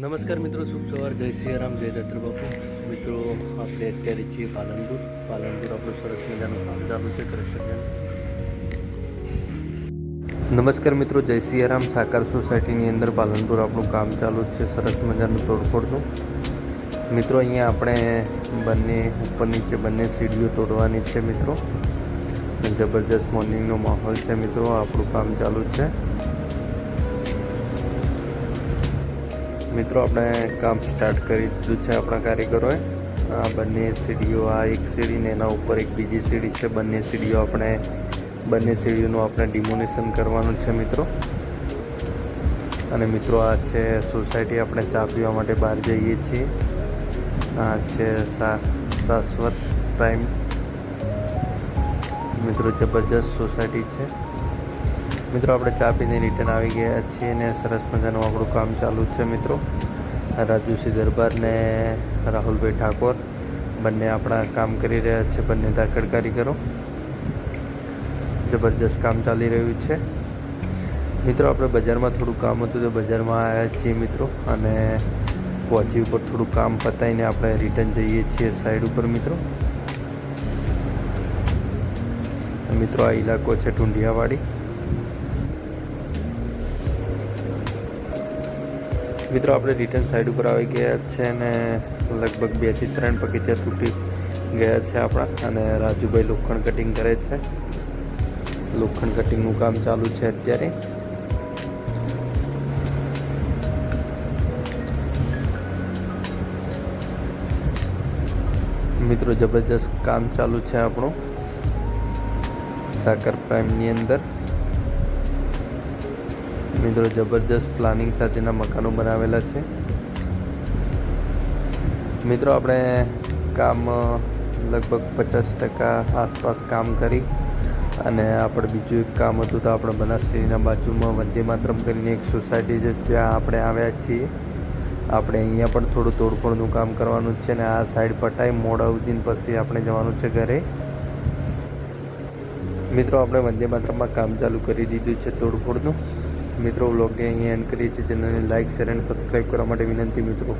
નમસ્કાર મિત્રો, શુભ સવાર, જય સિયારામ, જય દત્ત બાપુ. મિત્રો આપણે અત્યારે છીએ પાલનપુર આપણું સરસ મજાનું કામ ચાલુ છે કૃષ્ણ. નમસ્કાર મિત્રો, જય સિયારામ. સાકાર સોસાયટીની અંદર પાલનપુર આપણું કામ ચાલુ જ છે સરસ મજાનું તોડફોડનું. મિત્રો અહીંયા આપણે બંને ઉપર નીચે બંને સીડીઓ તોડવાની છે મિત્રો. જબરજસ્ત મોર્નિંગનો માહોલ છે મિત્રો. આપણું કામ ચાલુ જ છે મિત્રો. આપણે કામ સ્ટાર્ટ કરી દીધું છે આપણા કારીગરોએ. આ બંને સીડીઓ, આ એક સીડી ને એના ઉપર એક બીજી સીડી છે. બંને સીડીઓનું આપણે ડિમોલિશન કરવાનું છે મિત્રો. અને મિત્રો આ છે સોસાયટી. આપણે ચા પીવા માટે બહાર જઈએ છીએ. આ છે શાશ્વત પ્રાઇમ મિત્રો. જબરજસ્ત સોસાયટી છે મિત્રો. આપણે ચા પીને રિટર્ન આવી ગયા છીએ ને સરસ મજાનું આપણું કામ ચાલુ છે મિત્રો. રાજુસિંહ દરબાર ને રાહુલભાઈ ઠાકોર બંને આપણા કામ કરી રહ્યા છે. બંને ધાકડ કારીગરો. જબરજસ્ત કામ ચાલી રહ્યું છે મિત્રો. આપણે બજારમાં થોડું કામ હતું તો બજારમાં આવ્યા છીએ મિત્રો. અને પહોંચી ઉપર થોડું કામ પતાવીને આપણે રિટર્ન જઈએ છીએ સાઈડ ઉપર મિત્રો. મિત્રો આ ઇલાકો છે ઢુંઢિયાવાડી મિત્રો. આપણે રિટર્ન સાઈડ ઉપર આવી ગયા છે અને લગભગ 2 થી 3 પગથિયા તૂટી ગયા છે આપણા. અને રાજુભાઈ લોખંડ કટિંગ કરે છે. લોખંડ કટિંગનું કામ ચાલુ છે અત્યારે. મિત્રો જબરજસ્ત કામ ચાલુ છે આપણું સાકર પ્રાઇમની અંદર મિત્રો. જબરજસ્ત પ્લાનિંગ સાથેના મકાનો બનાવેલા છે મિત્રો. આપણે કામ લગભગ 50% આસપાસ કામ કરી અને આપણે બીજું એક કામ હતું તો આપણે બનાસડેરીના બાજુમાં વંદે માતરમ કરીને એક સોસાયટી છે ત્યાં આપણે આવ્યા છીએ. આપણે અહીંયા પણ થોડું તોડફોડનું કામ કરવાનું છે ને આ સાઈડ પટાઈ મોડા ઉજીને પછી આપણે જવાનું છે ઘરે મિત્રો. આપણે વંદે માતરમમાં કામ ચાલુ કરી દીધું છે તોડફોડનું મિત્રો. વ્લોગને અહીંયા એન્ડ કરીએ છીએ. ચેનલને લાઇક, શેર અને સબસ્ક્રાઈબ કરવા માટે વિનંતી મિત્રો.